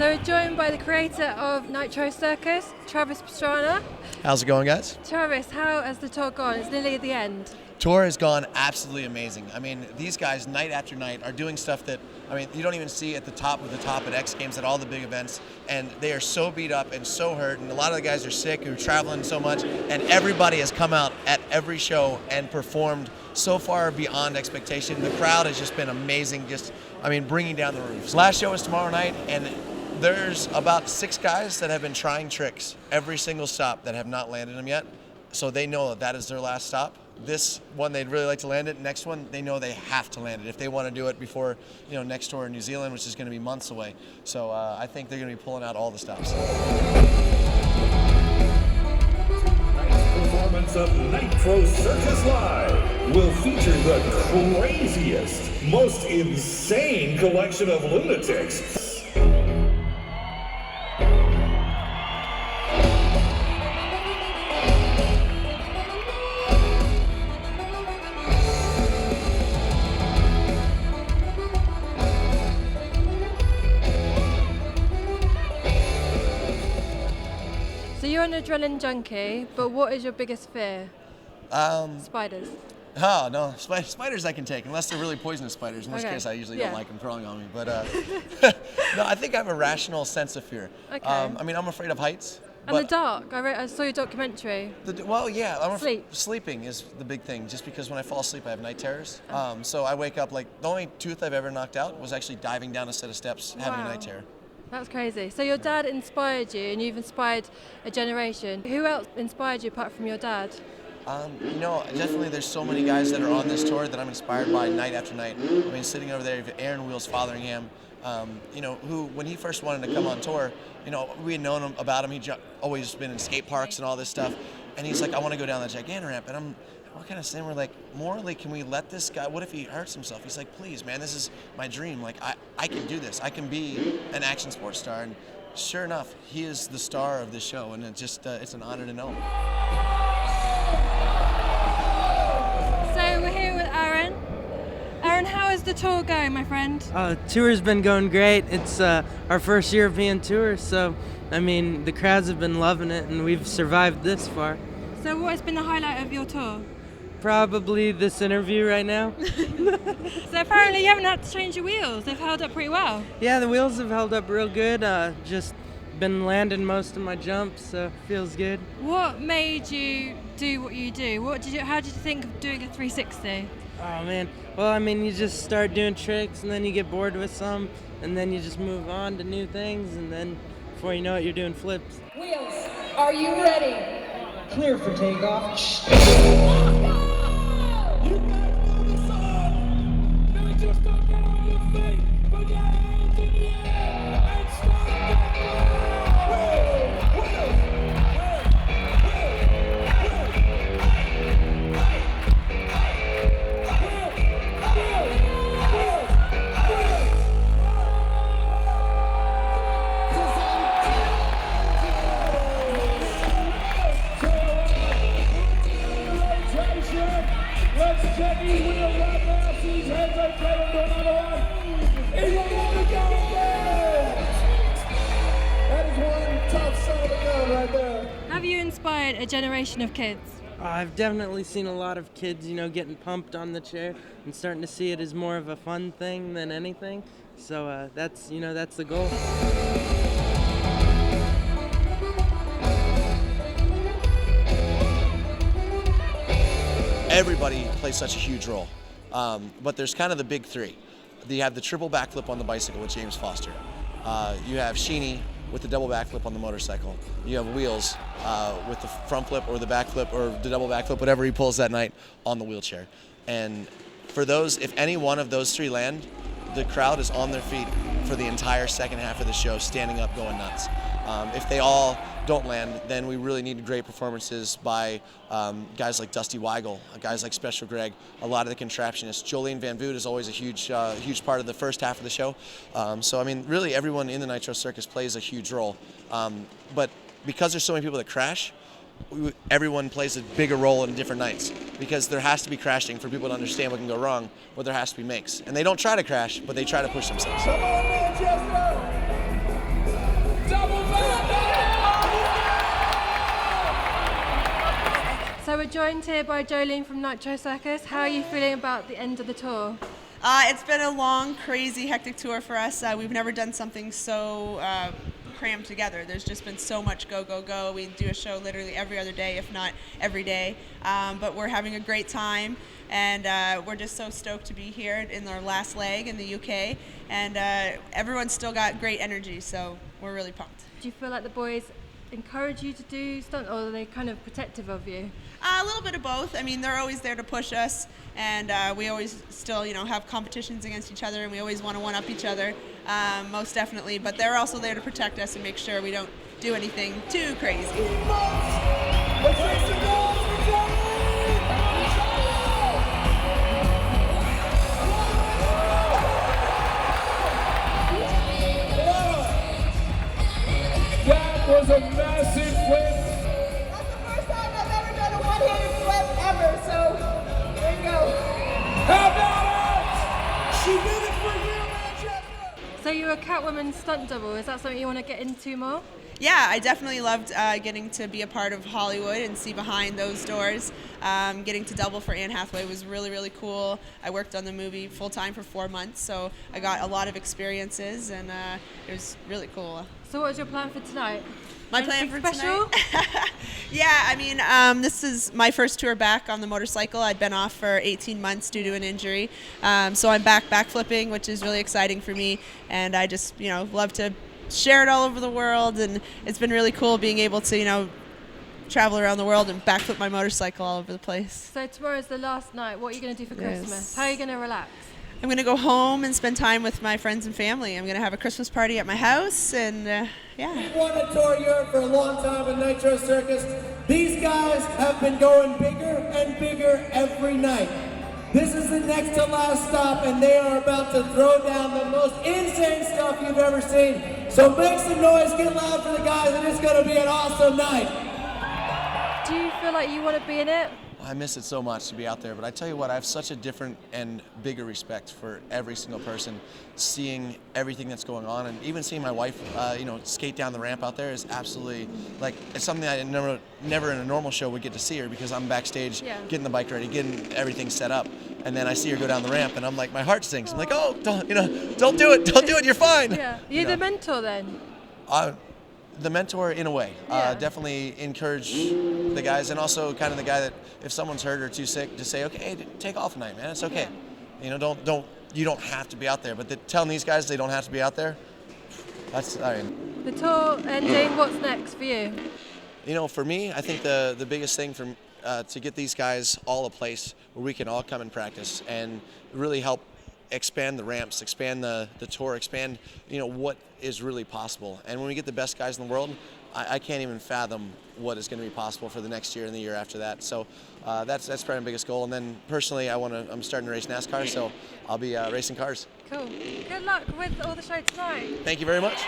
So we're joined by the creator of Nitro Circus, Travis Pastrana. How's it going, guys? Travis, how has the tour gone? It's nearly at the end. Tour has gone absolutely amazing. I mean, these guys night after night are doing stuff that, I mean, you don't even see at the top of the top at X Games, at all the big events, and they are so beat up and so hurt, and a lot of the guys are sick who are traveling so much, and everybody has come out at every show and performed so far beyond expectation. The crowd has just been amazing, just, I mean, bringing down the roofs. Last show is tomorrow night, and there's about 6 guys that have been trying tricks every single stop that have not landed them yet, so they know that that is their last stop. This one, they'd really like to land it. Next one, they know they have to land it if they want to do it before, next tour in New Zealand, which is going to be months away. So I think they're going to be pulling out all the stops. Performance of Nitro Circus Live will feature the craziest, most insane collection of lunatics. So you're an adrenaline junkie, but what is your biggest fear? Spiders. Oh, no, spiders I can take, unless they're really poisonous spiders, in which case I usually don't like them crawling on me. But no, I think I have a rational sense of fear. Okay. I mean, I'm afraid of heights. And the dark. I saw your documentary. Well, yeah. Sleeping is the big thing, just because when I fall asleep, I have night terrors. So I wake up, like, the only tooth I've ever knocked out was actually diving down a set of steps, having a night terror. That's crazy. So your dad inspired you, and you've inspired a generation. Who else inspired you apart from your dad? Definitely there's so many guys that are on this tour that I'm inspired by night after night. I mean, sitting over there, Aaron Wheelz, Fotheringham, who, when he first wanted to come on tour, we had known about him. He'd always been in skate parks and all this stuff. And he's like, I want to go down that gigantic ramp. And we're kind of saying, we're like, morally, can we let this guy, what if he hurts himself? He's like, please, man, this is my dream. Like, I can do this. I can be an action sports star. And sure enough, he is the star of this show. And it's just, it's an honor to know him. So we're here with Aaron. Aaron, how is the tour going, my friend? Tour's been going great. It's our first European tour, so, I mean, the crowds have been loving it, and we've survived this far. So what has been the highlight of your tour? Probably this interview right now. So apparently you haven't had to change your wheels. They've held up pretty well. Yeah, the wheels have held up real good. Just been landing most of my jumps, so feels good. What made you do what you do? How did you think of doing a 360? Oh man, well, I mean, you just start doing tricks and then you get bored with some, and then you just move on to new things, and then before you know it, you're doing flips. Wheels, are you ready? Clear for takeoff. You guys know the song. Now just don't get on your feet. Put your hands in the air and start that Let's check these wheels right now. See his heads up, play him to another one. He will want to go again. That is one tough son of a gun right there. Have you inspired a generation of kids? I've definitely seen a lot of kids, getting pumped on the chair and starting to see it as more of a fun thing than anything. So that's the goal. Everybody plays such a huge role, but there's kind of the big 3. You have the triple backflip on the bicycle with James Foster. You have Sheeny with the double backflip on the motorcycle. You have Wheelz with the front flip or the back flip or the double backflip, whatever he pulls that night, on the wheelchair. And for those, if any one of those 3 land, the crowd is on their feet for the entire second half of the show, standing up, going nuts. If they all don't land, then we really need great performances by guys like Dusty Weigel, guys like Special Greg, a lot of the contraptionists. Jolene and Vugt is always a huge part of the first half of the show. So I mean, really everyone in the Nitro Circus plays a huge role. But because there's so many people that crash, everyone plays a bigger role in different nights, because there has to be crashing for people to understand what can go wrong, but there has to be makes. And they don't try to crash, but they try to push themselves. Come on, Manchester! you're joined here by Jolene from Nitro Circus. How are you feeling about the end of the tour? It's been a long, crazy, hectic tour for us. We've never done something so crammed together. There's just been so much go, go, go. We do a show literally every other day, if not every day. But we're having a great time, and we're just so stoked to be here in our last leg in the UK. And everyone's still got great energy, so we're really pumped. Do you feel like the boys encourage you to do stunts, or are they kind of protective of you? A little bit of both. I mean, they're always there to push us, and we always still, have competitions against each other, and we always want to one-up each other, most definitely. But they're also there to protect us and make sure we don't do anything too crazy. That was a massive flip. That's the first time I've ever done a one-handed flip ever, so there you go. How about it? She did it for you, Manchester. So you're a Catwoman stunt double. Is that something you want to get into more? Yeah, I definitely loved getting to be a part of Hollywood and see behind those doors. Getting to double for Anne Hathaway was really, really cool. I worked on the movie full-time for 4 months, so I got a lot of experiences, and it was really cool. So what's your plan for tonight? My plan Anything for special? tonight? Yeah, I mean, this is my first tour back on the motorcycle. I'd been off for 18 months due to an injury. So I'm back backflipping, which is really exciting for me, and I just, love to share it all over the world, and it's been really cool being able to, travel around the world and backflip my motorcycle all over the place. So tomorrow's the last night. What are you going to do for Yes. Christmas? How are you going to relax? I'm going to go home and spend time with my friends and family. I'm going to have a Christmas party at my house, and yeah. We've wanted to tour Europe for a long time with Nitro Circus. These guys have been going bigger and bigger every night. This is the next to last stop, and they are about to throw down the most insane stuff you've ever seen. So make some noise, get loud for the guys, and it's going to be an awesome night. Do you feel like you want to be in it? I miss it so much to be out there, but I tell you what, I have such a different and bigger respect for every single person. Seeing everything that's going on, and even seeing my wife, skate down the ramp out there is absolutely it's something I never in a normal show would get to see her, because I'm backstage getting the bike ready, getting everything set up, and then I see her go down the ramp, and I'm like, my heart sinks. I'm like, oh, don't do it, you're fine. Yeah, you're the mentor then. The mentor in a way. Definitely encourage the guys, and also kind of the guy that if someone's hurt or too sick, just say, okay, hey, take off tonight, man. It's okay. You don't have to be out there. But telling these guys they don't have to be out there, The tour ending. What's next for you? For me, I think the biggest thing to get these guys all a place where we can all come and practice and really help expand the ramps, expand the tour, expand what is really possible. And when we get the best guys in the world, I can't even fathom what is going to be possible for the next year and the year after that. So that's probably my biggest goal. And then personally, I'm starting to race NASCAR, so I'll be racing cars. Cool. Good luck with all the show tonight. Thank you very much.